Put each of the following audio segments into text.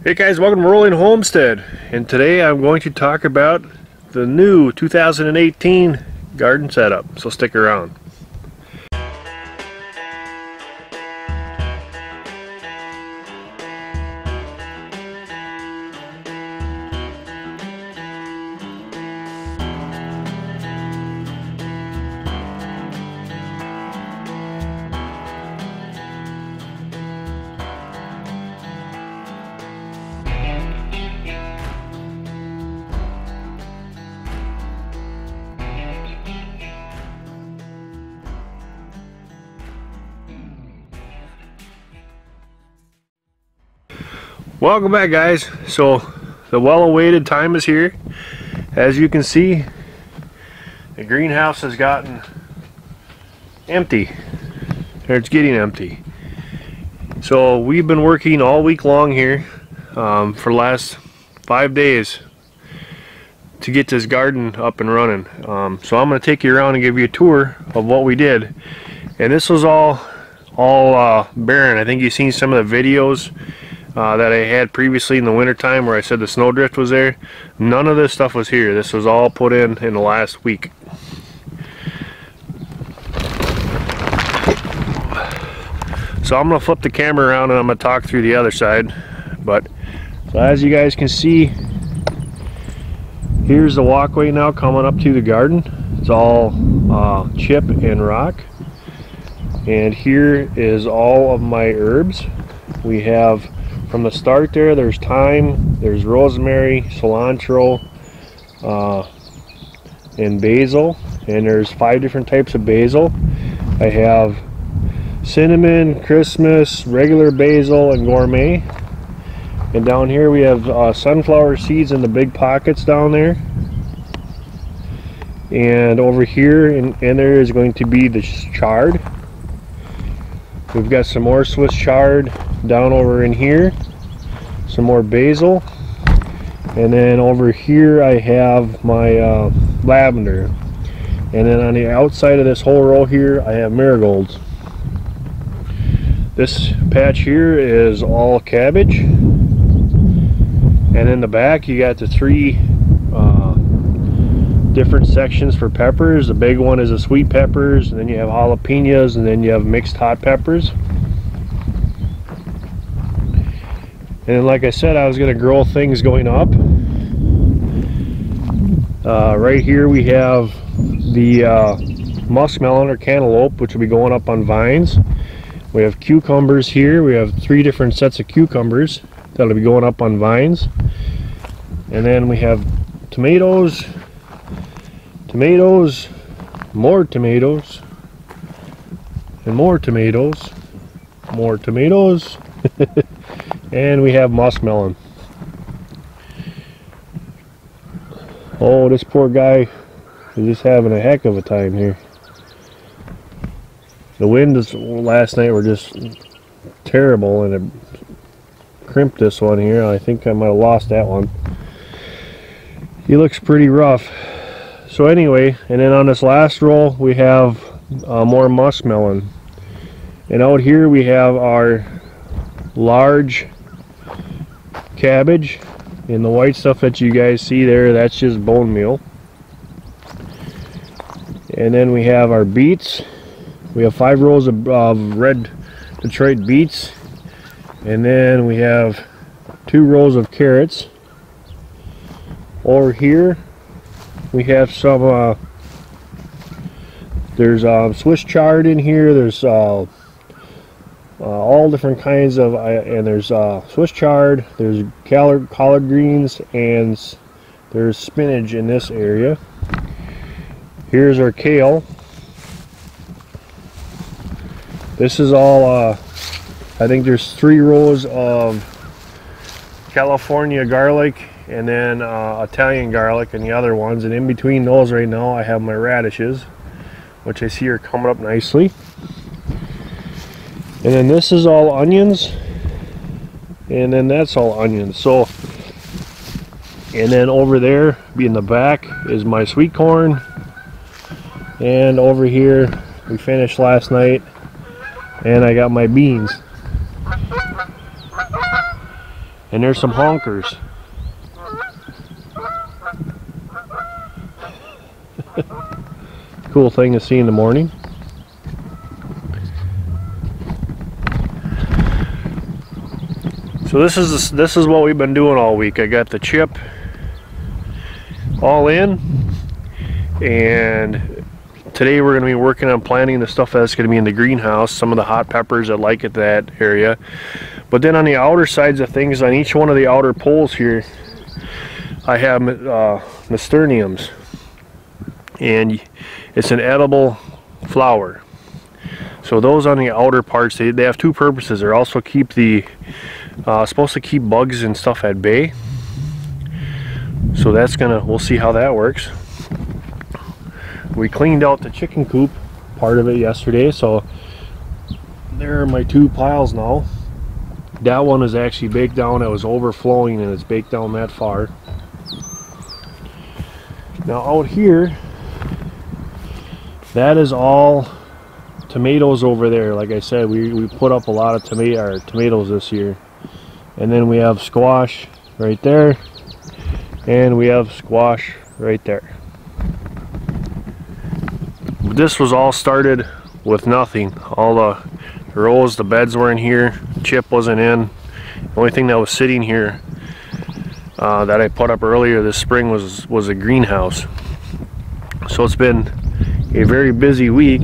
Hey guys, welcome to Rolling Homestead, and today I'm going to talk about the new 2018 garden setup, so stick around. Welcome back, guys. So the well-awaited time is here. As you can see, the greenhouse has gotten empty, or it's getting empty. So we've been working all week long here for the last 5 days to get this garden up and running. So I'm going to take you around and give you a tour of what we did. And this was all barren. I think you've seen some of the videos that I had previously in the winter time where I said the snowdrift was there. None of this stuff was here. This was all put in the last week. So I'm going to flip the camera around and I'm going to talk through the other side. But so as you guys can see, here's the walkway now coming up to the garden. It's all chip and rock. And here is all of my herbs. We have, from the start there's thyme, there's rosemary, cilantro, and basil. And there's 5 different types of basil. I have cinnamon, Christmas, regular basil, and gourmet. And down here we have sunflower seeds in the big pockets down there. And over here in there is going to be the chard. We've got some more Swiss chard down over in here, some more basil, and then over here I have my lavender, and then on the outside of this whole row here I have marigolds. This patch here is all cabbage, and in the back you got the 3 different sections for peppers. The big one is the sweet peppers, and then you have jalapenos, and then you have mixed hot peppers. And like I said, I was going to grow things going up. Right here we have the muskmelon or cantaloupe, which will be going up on vines. We have cucumbers here. We have 3 different sets of cucumbers that'll be going up on vines. And then we have tomatoes, more tomatoes, and more tomatoes, more tomatoes. And we have muskmelon. Oh, this poor guy is just having a heck of a time here. The winds last night were just terrible, and it crimped this one here. I think I might have lost that one. He looks pretty rough. So anyway, and then on this last row we have more muskmelon. And out here we have our large cabbage, and the white stuff that you guys see there, that's just bone meal. And then we have our beets. We have 5 rows of red Detroit beets, and then we have 2 rows of carrots. Over here we have some there's Swiss chard in here. There's all different kinds of, and there's Swiss chard, there's collard greens, and there's spinach in this area. Here's our kale. This is all I think there's 3 rows of California garlic, and then Italian garlic and the other ones, and in between those right now I have my radishes, which I see are coming up nicely. And then this is all onions, and then that's all onions. So, and then over there in the back is my sweet corn, and over here we finished last night, and I got my beans. And there's some honkers. Cool thing to see in the morning. So this is what we've been doing all week. I got the chip all in, and today we're going to be working on planting the stuff that's going to be in the greenhouse, some of the hot peppers that like it, that area. But then on the outer sides of things, on each one of the outer poles here, I have nasturtiums, and it's an edible flower. So those on the outer parts, they have two purposes. They also keep the supposed to keep bugs and stuff at bay. So we'll see how that works. We cleaned out the chicken coop part of it yesterday, so there are my two piles now. That one is actually baked down. It was overflowing and it's baked down that far. Now out here, that is all tomatoes over there. Like I said, we put up a lot of tomatoes this year. And then we have squash right there, and we have squash right there. This was all started with nothing. All the rows, the beds were in here, chip wasn't in. The only thing that was sitting here that I put up earlier this spring was a greenhouse. So it's been a very busy week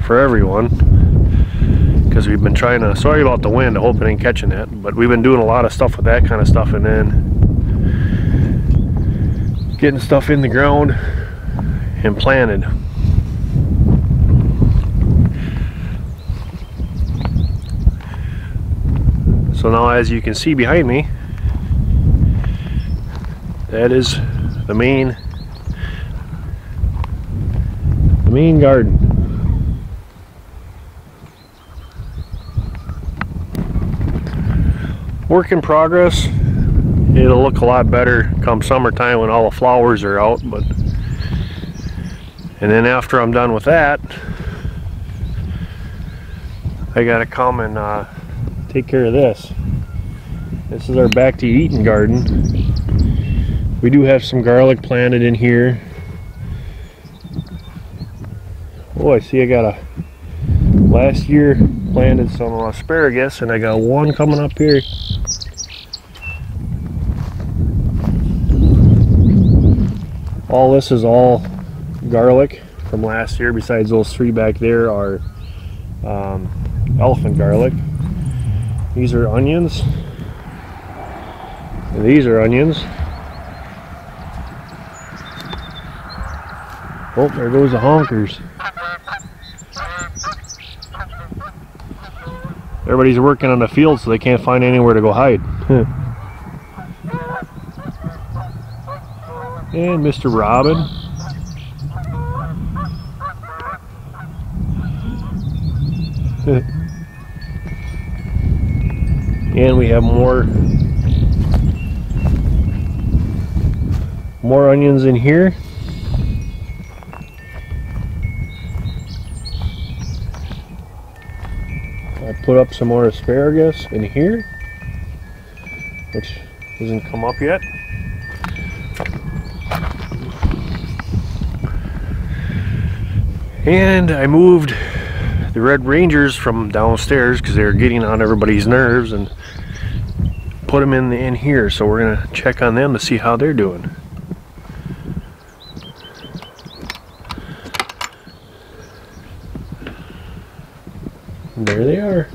for everyone, because we've been trying to, sorry about the wind, I hope it ain't catching that, but we've been doing a lot of stuff with that kind of stuff, and then getting stuff in the ground and planted. So now, as you can see behind me, that is the main garden. Work in progress. It'll look a lot better come summertime when all the flowers are out, and then after I'm done with that, I gotta come and take care of this. This is our back to eating garden. We do have some garlic planted in here. Oh, I see I got last year planted some asparagus, and I got one coming up here. All this is all garlic from last year. Besides those three back there are elephant garlic. These are onions, and these are onions. Oh, there goes the honkers. Everybody's working on the field, so they can't find anywhere to go hide. And Mr. Robin. And we have more onions in here. I put up some more asparagus in here, which hasn't come up yet. And I moved the Red Rangers from downstairs because they were getting on everybody's nerves, and put them in here. So we're gonna check on them to see how they're doing. And there they are.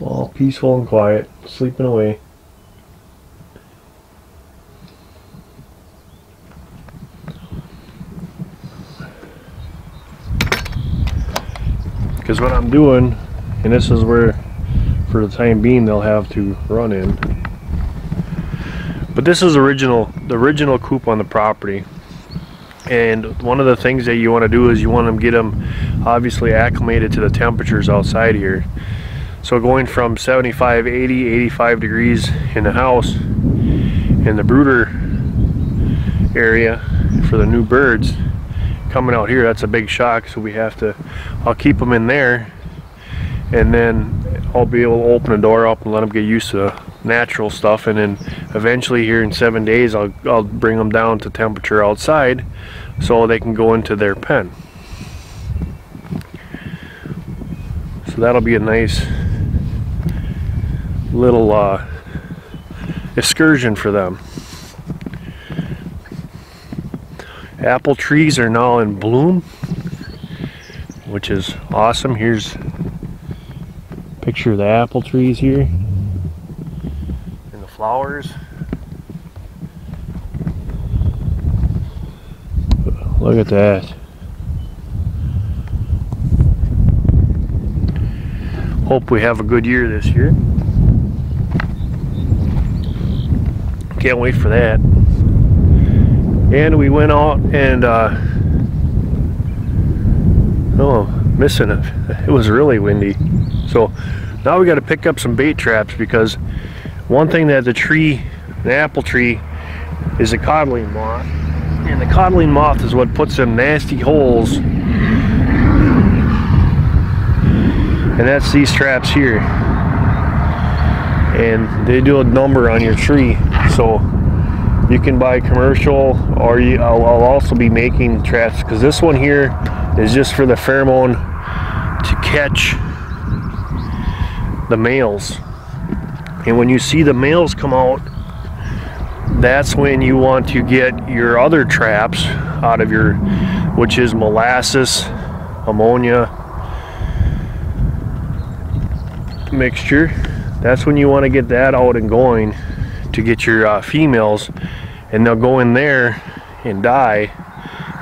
All peaceful and quiet, sleeping away. Because what I'm doing, and this is where for the time being they'll have to run in, but this is the original coop on the property. And one of the things that you want to do is you want to get them obviously acclimated to the temperatures outside here. So going from 75, 80, 85 degrees in the house, in the brooder area for the new birds, coming out here, that's a big shock, so I'll keep them in there, and then I'll be able to open the door up and let them get used to natural stuff, and then eventually here in 7 days I'll bring them down to temperature outside so they can go into their pen. So that'll be a nice little excursion for them. Apple trees are now in bloom, which is awesome. Here's a picture of the apple trees here and the flowers. Look at that. Hope we have a good year this year. Can't wait for that. And we went out and missing it. It was really windy. So now we got to pick up some bait traps, because one thing that the apple tree, is a codling moth, and the codling moth is what puts them nasty holes, and that's these traps here, and they do a number on your tree. So you can buy commercial, or I'll also be making traps, because this one here is just for the pheromone to catch the males. And when you see the males come out, that's when you want to get your other traps out of your, which is molasses, ammonia mixture. That's when you want to get that out and going to get your females, and they'll go in there and die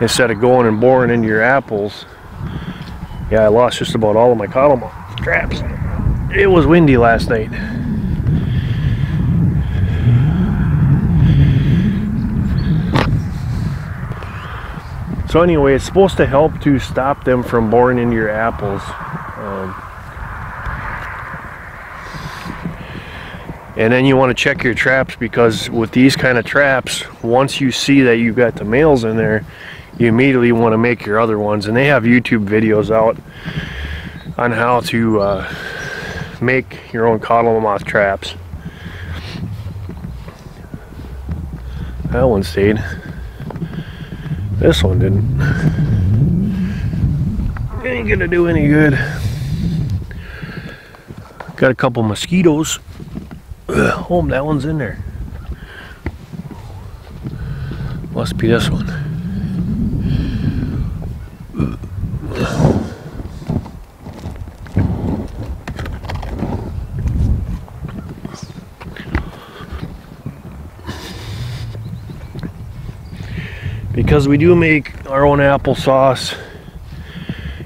instead of going and boring into your apples. Yeah, I lost just about all of my cotton traps. It was windy last night. So anyway, it's supposed to help to stop them from boring into your apples. And then you want to check your traps, because with these kind of traps, once you see that you've got the males in there, you immediately want to make your other ones. And they have YouTube videos out on how to make your own cotton moth traps. That one stayed. This one didn't. Ain't gonna do any good. Got a couple mosquitoes. Oh, that one's in there. Must be this one. Because we do make our own applesauce,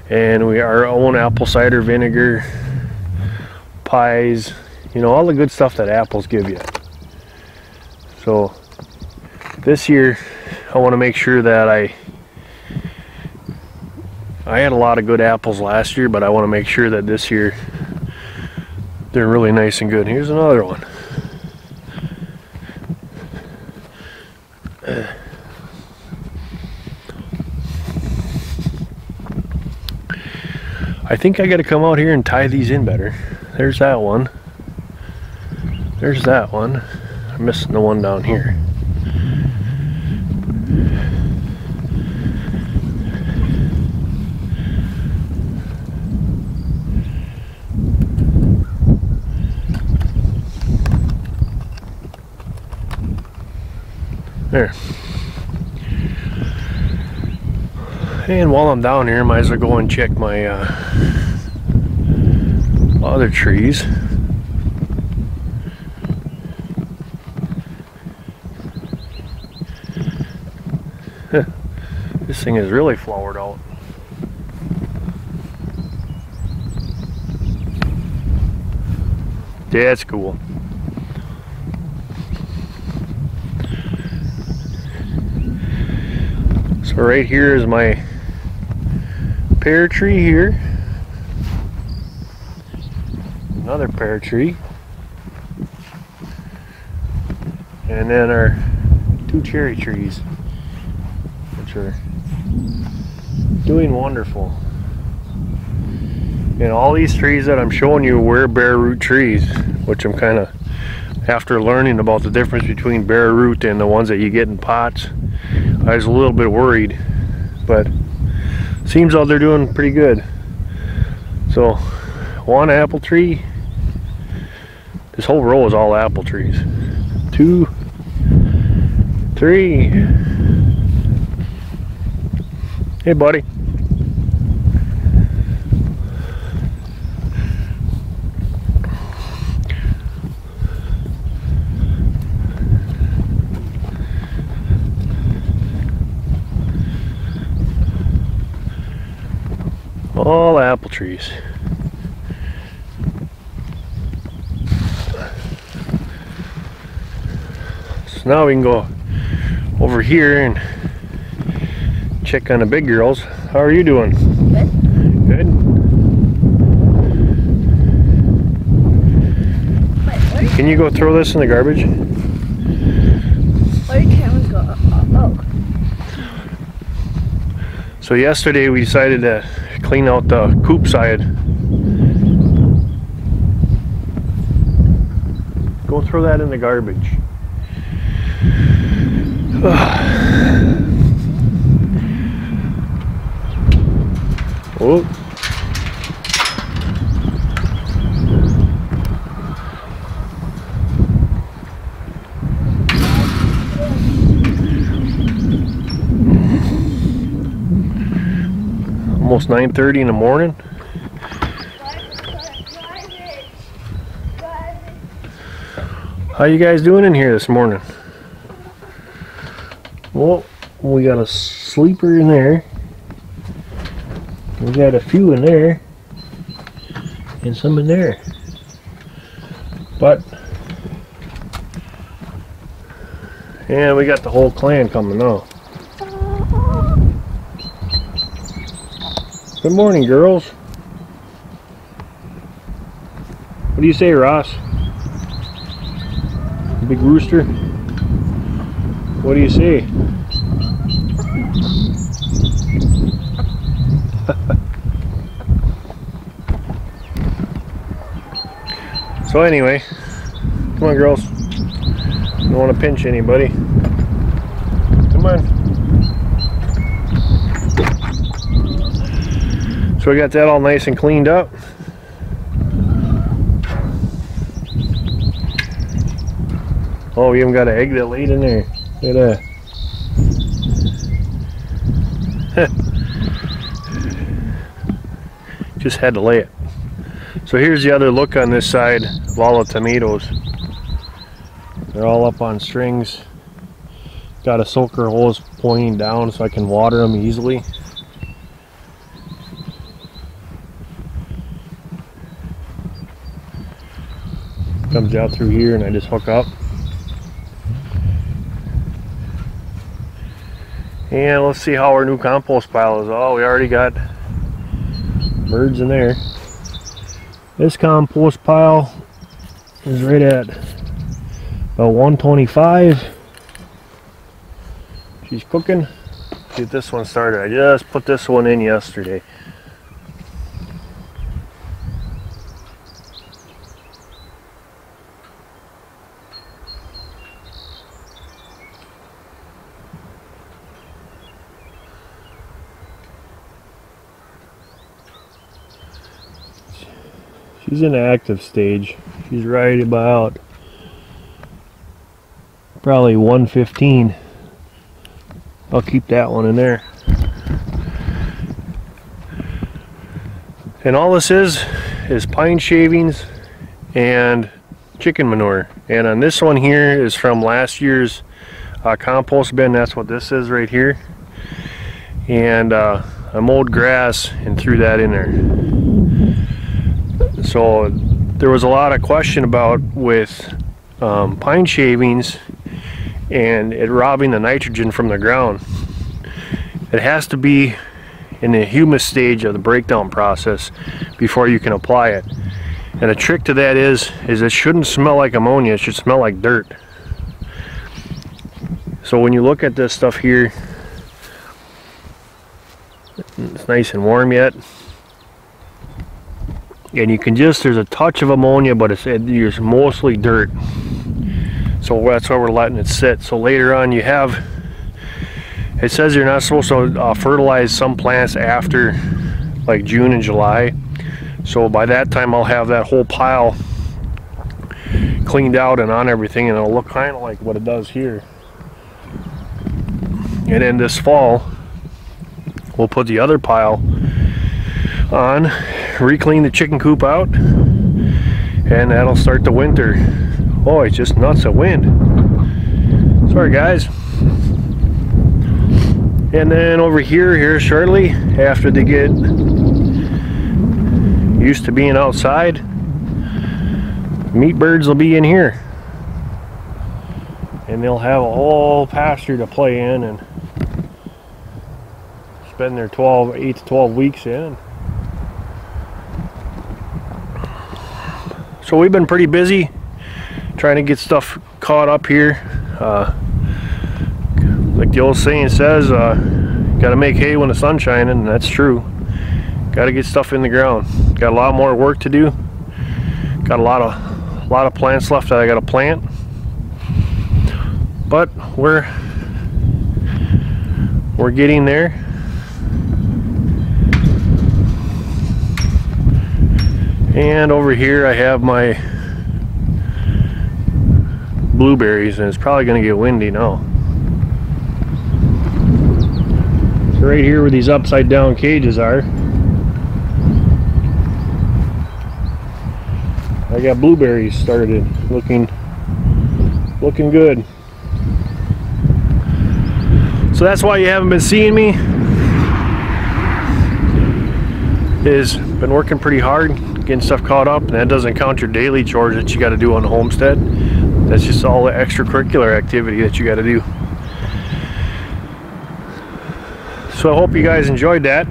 and our own apple cider vinegar, pies, you know, all the good stuff that apples give you. So this year I want to make sure that I had a lot of good apples last year, but I want to make sure that this year they're really nice and good. Here's another one. I think I got to come out here and tie these in better. There's that one. There's that one. I'm missing the one down here. There. And while I'm down here, I might as well go and check my other trees. This thing is really flowered out. Yeah, that's cool. So right here is my pear tree here. Another pear tree. And then our two cherry trees, which are Doing wonderful. And all these trees that I'm showing you were bare root trees, which I'm kind of, after learning about the difference between bare root and the ones that you get in pots, I was a little bit worried, but seems like they're doing pretty good. So one apple tree, this whole row is all apple trees. 2, 3. Hey buddy. All apple trees. So now we can go over here and check on the big girls. How are you doing? Good. Good. Wait, Can you go throw this in the garbage? where did cameras go? Oh. So yesterday we decided to clean out the coop side. Go throw that in the garbage. Oh. Almost 9:30 in the morning. How you guys doing in here this morning? Well, we got a sleeper in there. We got a few in there. And some in there. But, yeah, we got the whole clan coming now. Good morning, girls. What do you say, Ross? Big rooster? What do you say? So anyway, come on, girls. Don't want to pinch anybody. Come on. So we got that all nice and cleaned up. Oh, we even got an egg that laid in there. Look at that. Just had to lay it. So here's the other look on this side of all the tomatoes. They're all up on strings. Got a soaker hose pointing down so I can water them easily. Comes out through here and I just hook up. And let's see how our new compost pile is. Oh, we already got birds in there. This compost pile is right at about 125. She's cooking. Get this one started. I just put this one in yesterday. She's in the active stage. She's right about probably 115. I'll keep that one in there. And all this is pine shavings and chicken manure. And on this one here is from last year's compost bin. That's what this is right here. And I mowed grass and threw that in there. So there was a lot of question about with pine shavings and it robbing the nitrogen from the ground. It has to be in the humus stage of the breakdown process before you can apply it. And the trick to that is it shouldn't smell like ammonia, it should smell like dirt. So when you look at this stuff here, It's nice and warm yet. And you can just, there's a touch of ammonia, but it's mostly dirt. So that's why we're letting it sit. So later on you have, it says you're not supposed to fertilize some plants after like June and July. So by that time I'll have that whole pile cleaned out and on everything, and it'll look kind of like what it does here. And then this fall we'll put the other pile on, re-clean the chicken coop out, and that'll start the winter. Oh, it's just nuts of wind. Sorry guys. And then over here shortly after they get used to being outside, meat birds will be in here, and they'll have a whole pasture to play in and spend their 8 to 12 weeks in. So we've been pretty busy trying to get stuff caught up here. Like the old saying says, gotta make hay when the sun's shining, and that's true. Gotta get stuff in the ground. Got a lot more work to do. Got a lot of plants left that I gotta plant. But we're getting there. And over here I have my blueberries, and it's probably gonna get windy now. So right here where these upside down cages are, I got blueberries started, looking good. So that's why you haven't been seeing me, is been working pretty hard getting stuff caught up, and that doesn't count your daily chores that you got to do on the homestead. That's just all the extracurricular activity that you got to do. So I hope you guys enjoyed that.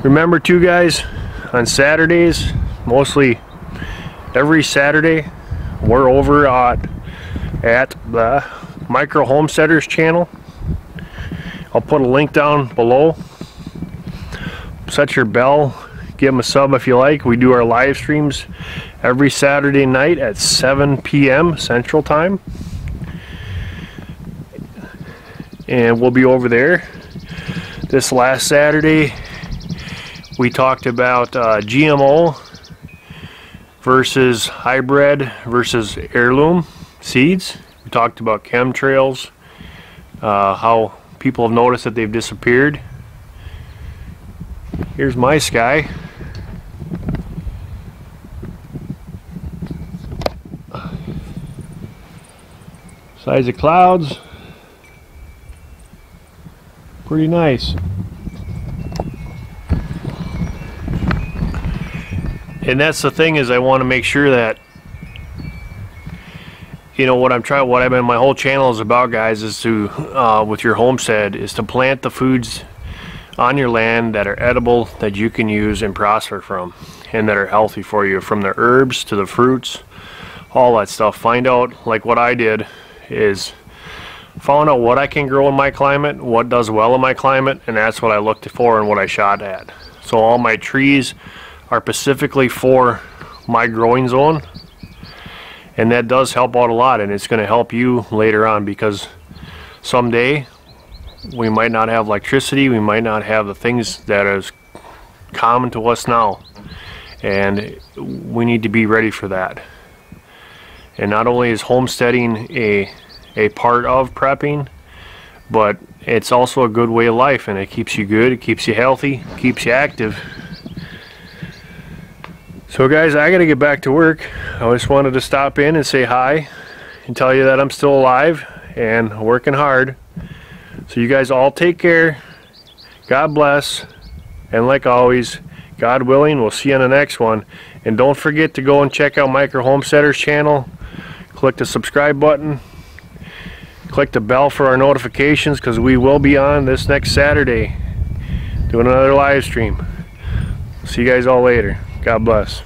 Remember too guys, on Saturdays, mostly every Saturday, we're over at the Micro Homesteaders channel. I'll put a link down below. Set your bell, give them a sub if you like. We do our live streams every Saturday night at 7 p.m. Central Time, and we'll be over there. This last Saturday we talked about GMO versus hybrid versus heirloom seeds. We talked about chemtrails, how people have noticed that they've disappeared. Here's my sky. Size of clouds, pretty nice. And that's the thing, is I want to make sure that, you know, what my whole channel is about, guys, is to with your homestead, is to plant the foods on your land that are edible, that you can use and prosper from, and that are healthy for you, from the herbs to the fruits, all that stuff. Find out, like what I did, is found out what I can grow in my climate, what does well in my climate, and that's what I looked for and what I shot at. So all my trees are specifically for my growing zone, and that does help out a lot, and it's going to help you later on, because someday we might not have electricity, we might not have the things that is common to us now, and we need to be ready for that. And not only is homesteading a part of prepping, but it's also a good way of life, and it keeps you good, it keeps you healthy, keeps you active. So guys, I gotta get back to work. I just wanted to stop in and say hi and tell you that I'm still alive and working hard. So you guys all take care, God bless, and like always, God willing, we'll see you on the next one. And don't forget to go and check out Micro Homesteaders channel. Click the subscribe button, click the bell for our notifications, because we will be on this next Saturday doing another live stream. See you guys all later. God bless.